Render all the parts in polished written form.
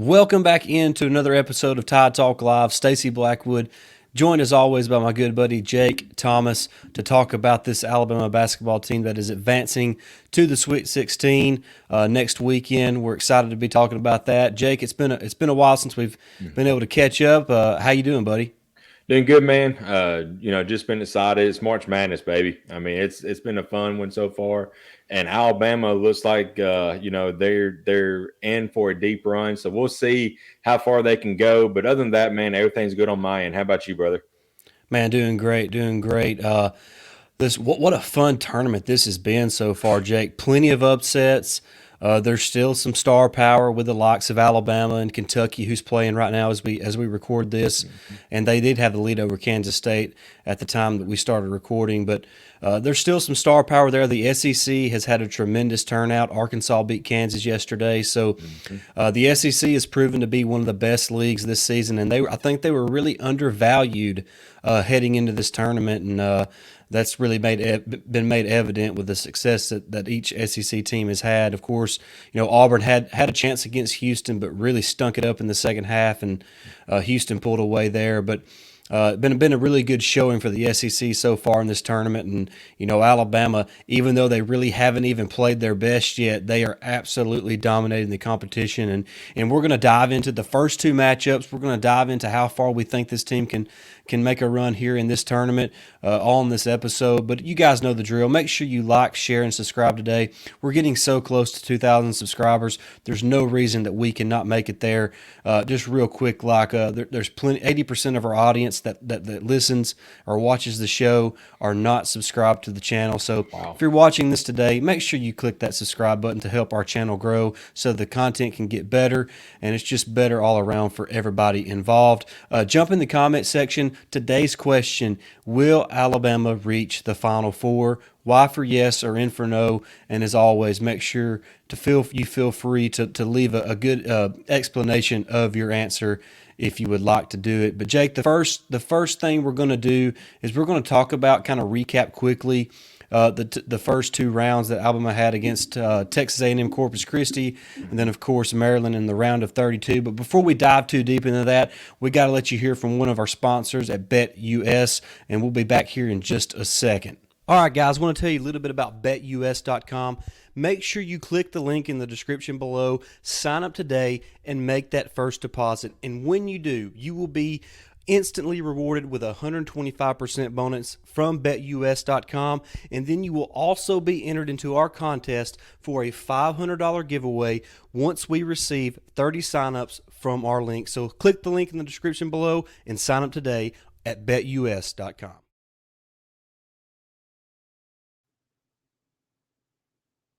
Welcome back into another episode of Tide Talk Live. Stacy Blackwood, joined as always by my good buddy Jake Thomas to talk about this Alabama basketball team that is advancing to the Sweet 16 next weekend. We're excited to be talking about that. Jake, it's been a while since we've been able to catch up. How you doing, buddy? Doing good, man. Just been excited. It's March Madness, baby. I mean, it's been a fun one so far, and Alabama looks like they're in for a deep run. So we'll see how far they can go. But other than that, man, everything's good on my end. How about you, brother? Man, doing great, doing great. This what a fun tournament this has been so far, Jake. Plenty of upsets. There's still some star power with the likes of Alabama and Kentucky, who's playing right now as we record this, and they did have the lead over Kansas State at the time that we started recording. But there's still some star power there. The SEC has had a tremendous turnout. Arkansas beat Kansas yesterday, so the SEC has proven to be one of the best leagues this season, and I think they were really undervalued heading into this tournament, and that's really been made evident with the success that each SEC team has had. Of course, Auburn had a chance against Houston, but really stunk it up in the second half, and Houston pulled away there. But been a really good showing for the SEC so far in this tournament, and Alabama, even though they really haven't even played their best yet, they are absolutely dominating the competition. And we're going to dive into the first two matchups. We're going to dive into how far we think this team can make a run here in this tournament, all in this episode. But you guys know the drill. Make sure you like, share, and subscribe today. We're getting so close to 2,000 subscribers. There's no reason that we cannot make it there. Just real quick, there's plenty. 80% of our audience that listens or watches the show are not subscribed to the channel. So if you're watching this today, make sure you click that subscribe button to help our channel grow so the content can get better, and it's just better all around for everybody involved. Jump in the comment section. Today's question: will Alabama reach the Final Four? Y for yes or N for no. And as always, make sure to feel free to leave a good explanation of your answer if you would like to do it. But Jake, the first thing we're going to do is we're going to talk about, kind of recap quickly, the first two rounds that Alabama had against Texas A&M Corpus Christi, and then of course Maryland in the round of 32. But before we dive too deep into that, we got to let you hear from one of our sponsors at BetUS, and we'll be back here in just a second. All right, guys, I want to tell you a little bit about BetUS.com. Make sure you click the link in the description below, sign up today, and make that first deposit. And when you do, you will be instantly rewarded with a 125% bonus from BetUS.com. And then you will also be entered into our contest for a $500 giveaway once we receive 30 signups from our link. So click the link in the description below and sign up today at BetUS.com.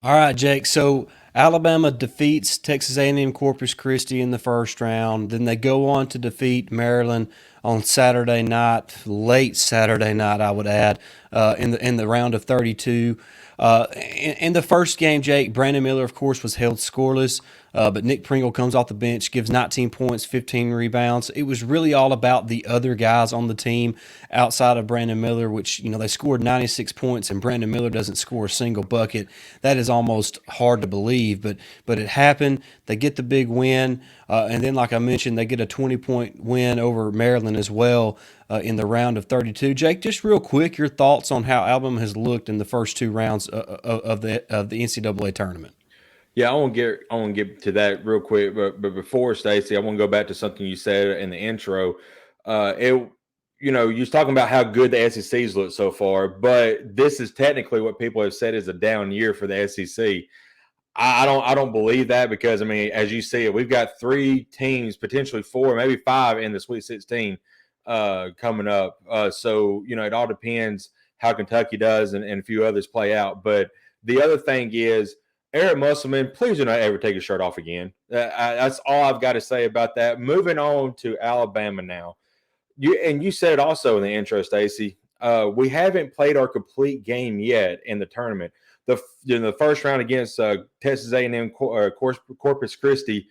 All right, Jake. So Alabama defeats Texas A&M Corpus Christi in the first round. Then they go on to defeat Maryland on Saturday night, late Saturday night, I would add, in the round of 32. In the first game, Jake, Brandon Miller, of course, was held scoreless. But Nick Pringle comes off the bench, gives 19 points, 15 rebounds. It was really all about the other guys on the team outside of Brandon Miller, which, they scored 96 points and Brandon Miller doesn't score a single bucket. That is almost hard to believe, but it happened. They get the big win. And then, like I mentioned, they get a 20-point win over Maryland as well in the round of 32. Jake, just real quick, your thoughts on how Alabama has looked in the first two rounds of the NCAA tournament. Yeah, I want to get to that real quick, but before Stacy, I want to go back to something you said in the intro. You was talking about how good the SEC's looked so far, but this is technically what people have said is a down year for the SEC. I don't believe that because I mean, as you see it, we've got three teams, potentially four, maybe five in the Sweet 16 coming up. So it all depends how Kentucky does and a few others play out. But the other thing is, Eric Musselman, please do not ever take your shirt off again. That's all I've got to say about that. Moving on to Alabama now. You said it also in the intro, Stacy. We haven't played our complete game yet in the tournament. In the first round against Texas A&M Corpus Christi,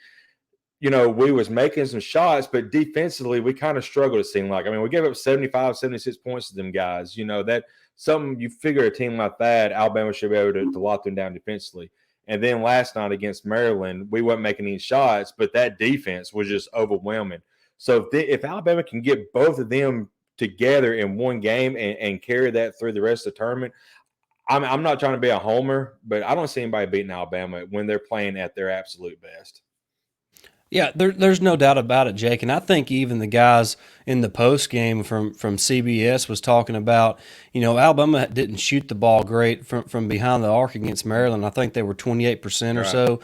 we was making some shots, but defensively we kind of struggled, it seemed like. I mean, we gave up 75, 76 points to them guys. That something you figure a team like that, Alabama should be able to lock them down defensively. And then last night against Maryland, we weren't making any shots, but that defense was just overwhelming. So if Alabama can get both of them together in one game and carry that through the rest of the tournament, I'm not trying to be a homer, but I don't see anybody beating Alabama when they're playing at their absolute best. Yeah, there's no doubt about it, Jake. And I think even the guys in the post game from CBS was talking about, Alabama didn't shoot the ball great from behind the arc against Maryland. I think they were 28% or Right. so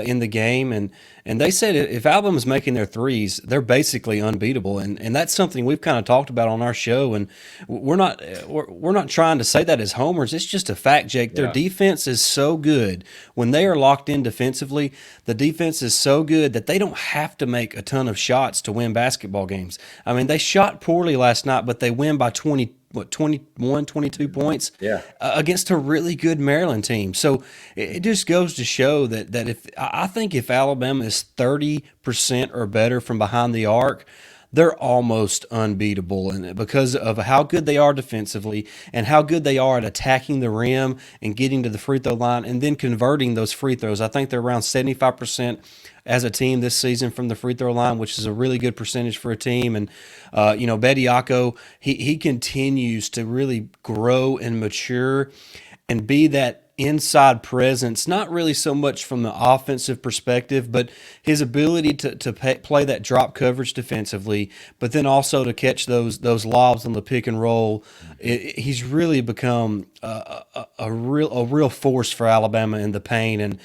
in the game, and they said if Alabama's making their threes, they're basically unbeatable. And that's something we've kind of talked about on our show. And we're not trying to say that as homers. It's just a fact, Jake. Their Yeah. defense is so good when they are locked in defensively. The defense is so good that they don't have to make a ton of shots to win basketball games. I mean, they shot poorly last night, but they win by 21, 22 points Yeah. against a really good Maryland team. So it just goes to show that if I think if Alabama is 30% or better from behind the arc, they're almost unbeatable, and because of how good they are defensively and how good they are at attacking the rim and getting to the free throw line and then converting those free throws. I think they're around 75% as a team this season from the free throw line, which is a really good percentage for a team. And Beitiaco, he continues to really grow and mature and be that inside presence, not really so much from the offensive perspective, but his ability to play that drop coverage defensively, but then also to catch those lobs on the pick and roll. He's really become a real force for Alabama in the paint, and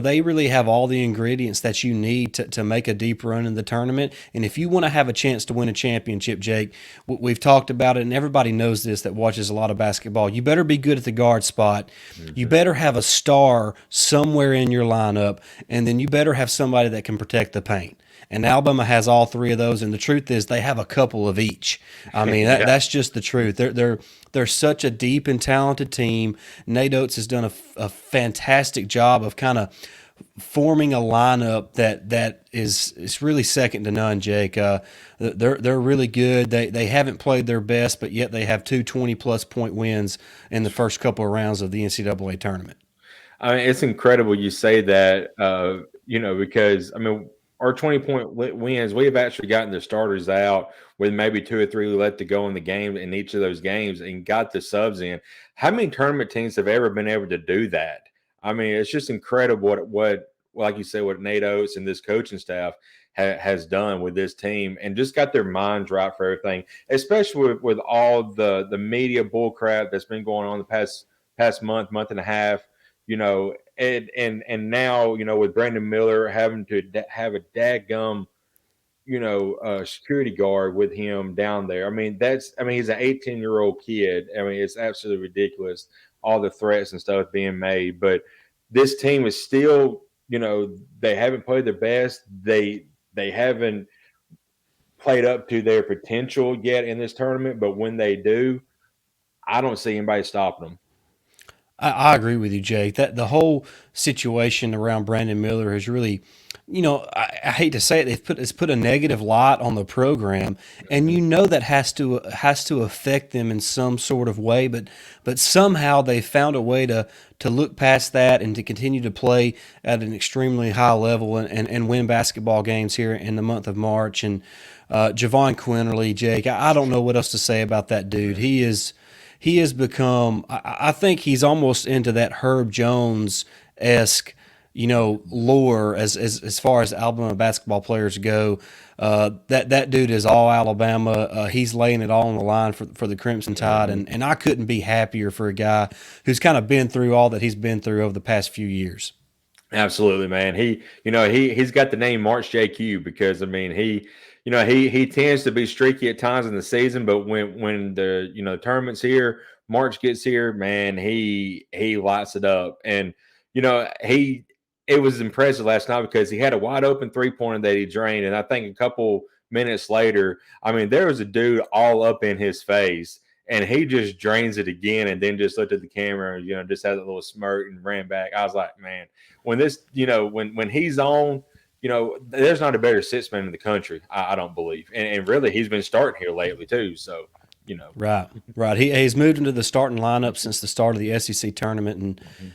they really have all the ingredients that you need to make a deep run in the tournament. And if you want to have a chance to win a championship, Jake, we've talked about it, and everybody knows this that watches a lot of basketball. You better be good at the guard spot. You better have a star somewhere in your lineup, and then you better have somebody that can protect the paint. And Alabama has all three of those, and the truth is they have a couple of each. I mean, Yeah. that's just the truth. They're such a deep and talented team. Nate Oats has done a fantastic job of kind of forming a lineup that is really second to none, Jake. They're really good. They haven't played their best, but yet they have two 20-plus point wins in the first couple of rounds of the NCAA tournament. I mean, it's incredible you say that, because I mean, our 20-point wins, we have actually gotten the starters out with maybe 2 or 3 left to go in the game in each of those games and got the subs in. How many tournament teams have ever been able to do that? I mean, it's just incredible what like you said, what Nate Oats and this coaching staff has done with this team and just got their minds right for everything, especially with all the media bull crap that's been going on the past month and a half. And now, with Brandon Miller having to have a dadgum, security guard with him down there. I mean, he's an 18-year-old kid. I mean, it's absolutely ridiculous, all the threats and stuff being made. But this team is still, they haven't played their best. They haven't played up to their potential yet in this tournament. But when they do, I don't see anybody stopping them. I agree with you, Jake. That the whole situation around Brandon Miller has really, I hate to say it, it's put a negative light on the program, and that has to affect them in some sort of way. But somehow they found a way to look past that and to continue to play at an extremely high level and win basketball games here in the month of March. And Javon Quinterly, Jake, I don't know what else to say about that dude. He has become, I think he's almost into that Herb Jones-esque, lore as far as Alabama basketball players go. That dude is all Alabama. He's laying it all on the line for the Crimson Tide, and I couldn't be happier for a guy who's kind of been through all that he's been through over the past few years. Absolutely, man. He's got the name March JQ because I mean he tends to be streaky at times in the season, but when the tournament's here, March gets here, man, he lights it up. And it was impressive last night because he had a wide open 3-pointer that he drained, and I think a couple minutes later, I mean, there was a dude all up in his face. And he just drains it again, and then just looked at the camera, and just had a little smirk and ran back. I was like, man, when this, when he's on, there's not a better six-man in the country, I don't believe. And really, he's been starting here lately too. So, Right. He's moved into the starting lineup since the start of the SEC tournament, and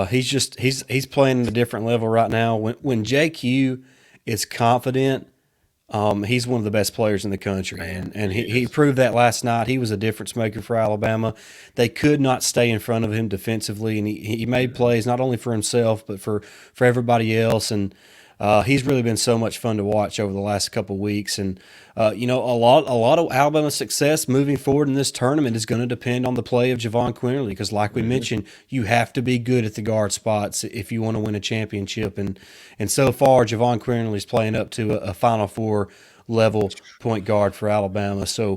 He's playing at a different level right now. When JQ is confident, he's one of the best players in the country, Man, and he he is. proved that last night. He was a difference maker for Alabama. They could not stay in front of him defensively, and he made plays not only for himself but for everybody else. And he's really been so much fun to watch over the last couple of weeks. And a lot of Alabama's success moving forward in this tournament is going to depend on the play of Javon Quinterly, because, like we mentioned, you have to be good at the guard spots if you want to win a championship. And so far, Javon Quinterly's playing up to a Final Four level point guard for Alabama. So,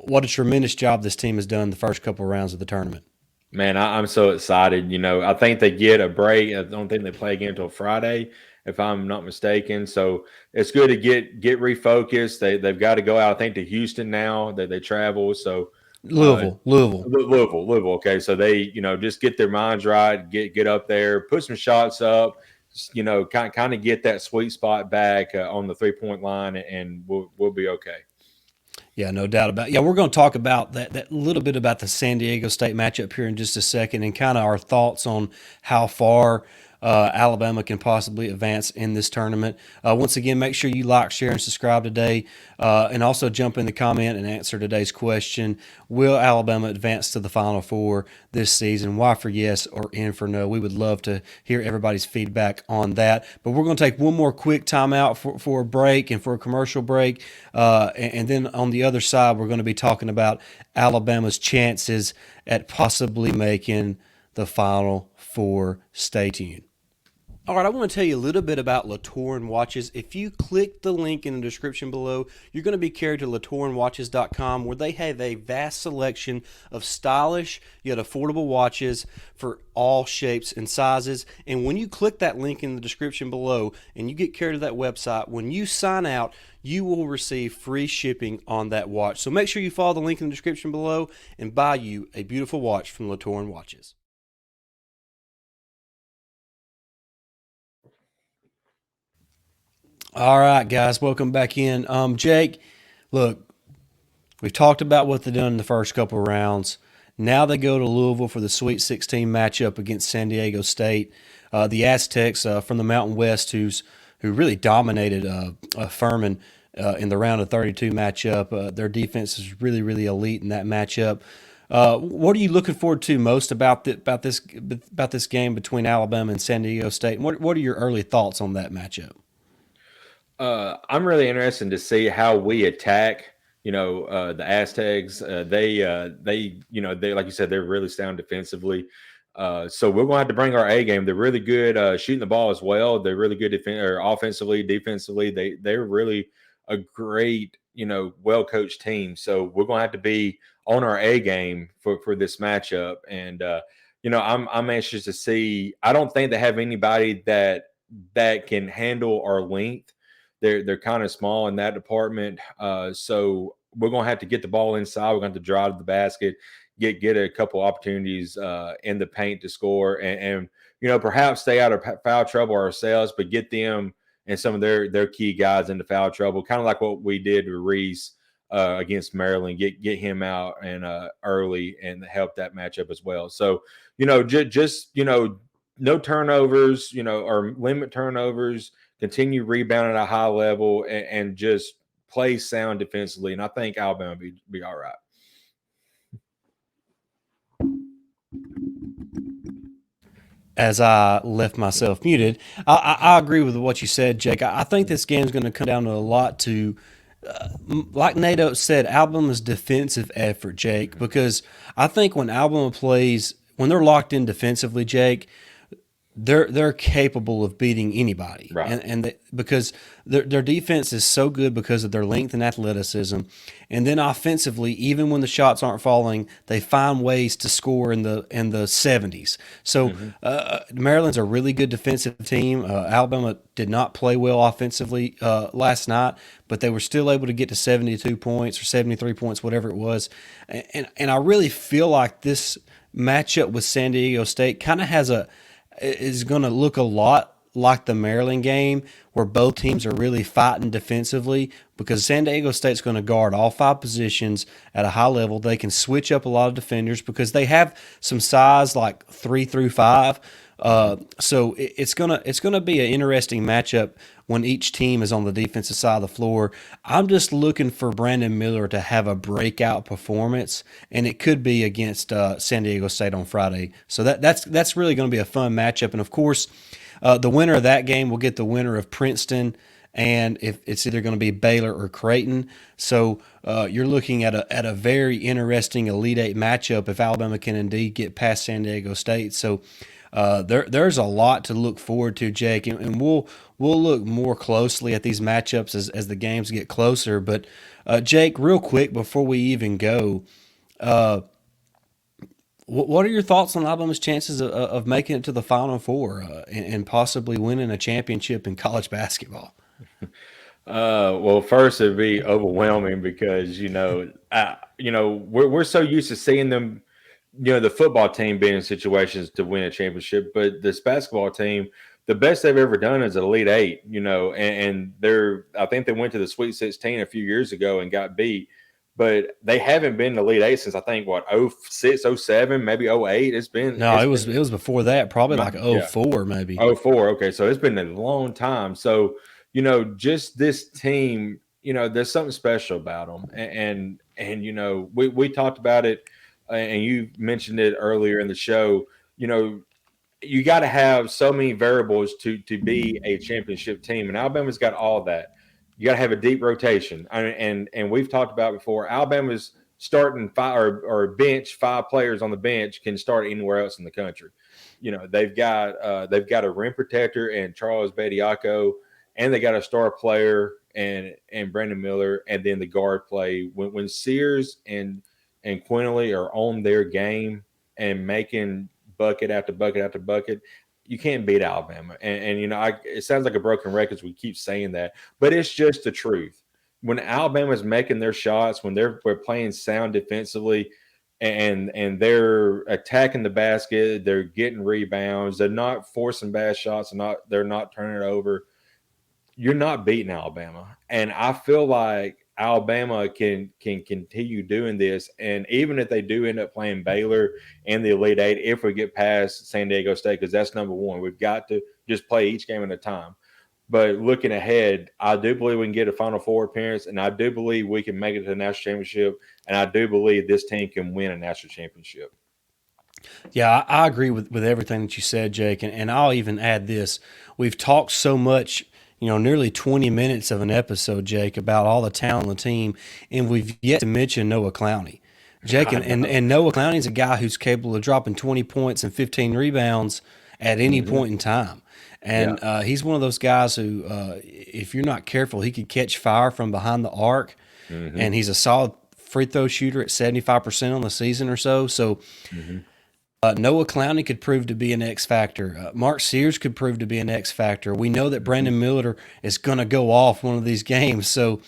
what a tremendous job this team has done the first couple of rounds of the tournament. Man, I'm so excited. I think they get a break. I don't think they play again until Friday, if I'm not mistaken. So it's good to get refocused. They've got to go out, I think, to Houston now that they travel. So Louisville. Louisville. Okay, so they just get their minds right, get up there, put some shots up. Kind of get that sweet spot back on the 3-point line, and we'll be okay. Yeah, no doubt about it. Yeah, we're going to talk about that little bit about the San Diego State matchup here in just a second, and kind of our thoughts on how far Alabama can possibly advance in this tournament. Once again, make sure you like, share, and subscribe today, and also jump in the comment and answer today's question. Will Alabama advance to the Final Four this season? Y for yes or N for no? We would love to hear everybody's feedback on that. But we're going to take one more quick timeout for a break and for a commercial break. And then on the other side, we're going to be talking about Alabama's chances at possibly making the Final Four. Stay tuned. All right, I want to tell you a little bit about Latour Watches. If you click the link in the description below, you're going to be carried to LatourWatches.com, where they have a vast selection of stylish yet affordable watches for all shapes and sizes. And when you click that link in the description below and you get carried to that website, when you sign out, you will receive free shipping on that watch. So make sure you follow the link in the description below and buy you a beautiful watch from Latour Watches. All right, guys, welcome back in. Jake, look, we've talked about what they've done in the first couple of rounds. Now they go to Louisville for the Sweet 16 matchup against San Diego State. The Aztecs from the Mountain West, who really dominated Furman in the round of 32 matchup. Their defense is really, really elite in that matchup. What are you looking forward to most about this game between Alabama and San Diego State? And what are your early thoughts on that matchup? I'm really interested to see how we attack. The Aztecs. They like you said, they're really sound defensively. So we're going to have to bring our A game. They're really good shooting the ball as well. They're really good offensively, defensively. They're really a great, well coached team. So we're going to have to be on our A game for this matchup. And I'm anxious to see. I don't think they have anybody that can handle our length. They're kind of small in that department. So we're going to have to get the ball inside. We're going to have to drive to the basket, get a couple opportunities in the paint to score, and perhaps stay out of foul trouble ourselves, but get them and some of their key guys into foul trouble, kind of like what we did with Reese against Maryland. Get him out and early and help that matchup as well. So just no turnovers, or limit turnovers. Continue rebounding at a high level and just play sound defensively. And I think Alabama be all right. As I left myself muted, I agree with what you said, Jake. I think this game is going to come down to a lot to, like Nate Oats said, Alabama's defensive effort, Jake, because I think when Alabama plays, when they're locked in defensively, Jake, they're capable of beating anybody, Right. Because their defense is so good because of their length and athleticism, and then offensively, even when the shots aren't falling, they find ways to score in the 70s. So Maryland's a really good defensive team. Alabama did not play well offensively last night, but they were still able to get to 72 points or 73 points, whatever it was, and I really feel like this matchup with San Diego State kind of is going to look a lot like the Maryland game where both teams are really fighting defensively because San Diego State's going to guard all 5 positions at a high level. They can switch up a lot of defenders because they have some size like 3 through 5. So it's gonna be an interesting matchup when each team is on the defensive side of the floor. I'm just looking for Brandon Miller to have a breakout performance, and it could be against San Diego State on Friday. So that's really going to be a fun matchup. And of course, the winner of that game will get the winner of Princeton, and if it's either going to be Baylor or Creighton. So you're looking at a very interesting Elite Eight matchup if Alabama can indeed get past San Diego State. So there's a lot to look forward to, Jake, and we'll look more closely at these matchups as the games get closer. But Jake, real quick before we even go, what are your thoughts on Alabama's chances of making it to the Final Four and possibly winning a championship in college basketball? Well, first it'd be overwhelming because we're so used to seeing them, the football team being in situations to win a championship, but this basketball team, the best they've ever done is Elite Eight, and I think they went to the Sweet 16 a few years ago and got beat, but they haven't been to Elite Eight since I think what 06, 07, maybe 08. No, it was before that, probably like yeah, 04 maybe. 04. Okay, so it's been a long time. So just this team, there's something special about them, and we talked about it, and you mentioned it earlier in the show. You got to have so many variables to be a championship team, and Alabama's got all that. You got to have a deep rotation, and we've talked about before. Alabama's starting 5 or bench 5 players on the bench can start anywhere else in the country. They've got a rim protector and Charles Beitiaco, and they got a star player and Brandon Miller, and then the guard play. When Sears and Quinley are on their game and making bucket after bucket after bucket, you can't beat Alabama. And it sounds like a broken record as we keep saying that, but it's just the truth. When Alabama's making their shots, when they're playing sound defensively, and they're attacking the basket, they're getting rebounds, they're not forcing bad shots, they're not turning it over, you're not beating Alabama. And I feel like Alabama can continue doing this. And even if they do end up playing Baylor in the Elite Eight, if we get past San Diego State, because that's number one, we've got to just play each game at a time. But looking ahead, I do believe we can get a Final Four appearance, and I do believe we can make it to the national championship, and I do believe this team can win a national championship. Yeah, I agree with everything that you said, Jake, and I'll even add this. We've talked so much, nearly 20 minutes of an episode, Jake, about all the talent on the team, and we've yet to mention Noah Clowney. Jake, and Noah Clowney's a guy who's capable of dropping 20 points and 15 rebounds at any point in time. And he's one of those guys who, if you're not careful, he could catch fire from behind the arc, and he's a solid free throw shooter at 75% on the season or so. So Noah Clowney could prove to be an X factor. Mark Sears could prove to be an X factor. We know that Brandon Miller is going to go off one of these games. So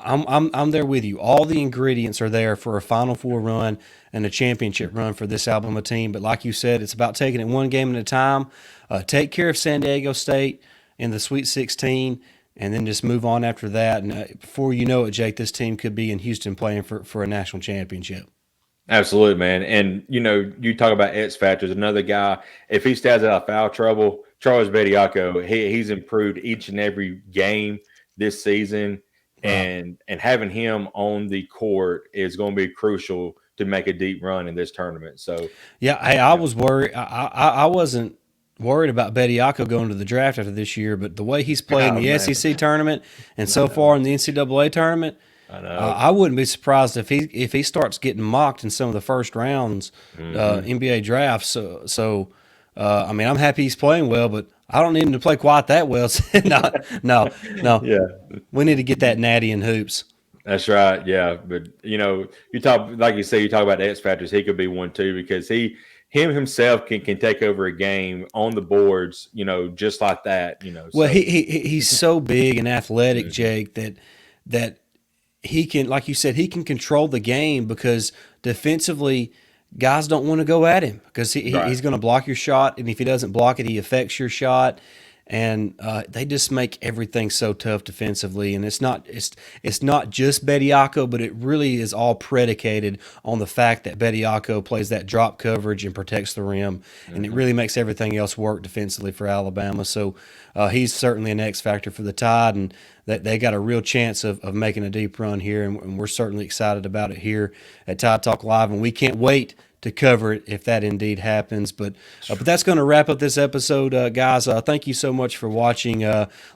I'm there with you. All the ingredients are there for a Final Four run and a championship run for this Alabama team. But like you said, it's about taking it one game at a time. Take care of San Diego State in the Sweet 16, and then just move on after that. And before you know it, Jake, this team could be in Houston playing for a national championship. Absolutely, man. And, you talk about X factors. Another guy, if he stays out of foul trouble, Charles Beitiaco, he's improved each and every game this season. And having him on the court is going to be crucial to make a deep run in this tournament. So, yeah, hey, I was worried. I wasn't worried about Beitiaco going to the draft after this year, but the way he's played in the SEC tournament and so far in the NCAA tournament, I know. I wouldn't be surprised if he starts getting mocked in some of the first rounds NBA drafts. So I mean, I'm happy he's playing well, but I don't need him to play quite that well. No. Yeah. We need to get that natty in hoops. That's right. Yeah. But, you talk, like you say, you talk about X factors. He could be one too, because him himself can take over a game on the boards, just like that, Well, so. he's so big and athletic, Jake, that he can, like you said, he can control the game because defensively guys don't want to go at him because Right. he's going to block your shot, and if he doesn't block it, he affects your shot. And they just make everything so tough defensively. And it's not just Beitiaco, but it really is all predicated on the fact that Beitiaco plays that drop coverage and protects the rim, and it Hmm. really makes everything else work defensively for Alabama. So he's certainly an X factor for the Tide, and that they got a real chance of making a deep run here, and we're certainly excited about it here at Tide Talk Live, and we can't wait to cover it if that indeed happens. But that's going to wrap up this episode, guys. Thank you so much for watching.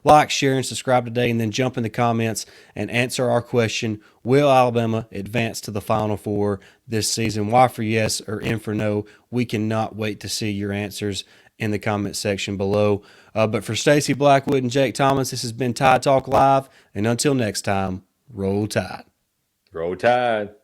Like, share, and subscribe today, and then jump in the comments and answer our question: will Alabama advance to the Final Four this season? Y for yes or N for no? We cannot wait to see your answers in the comment section below. But for Stacy Blackwood and Jake Thomas, this has been Tide Talk Live, and until next time, roll Tide. Roll Tide.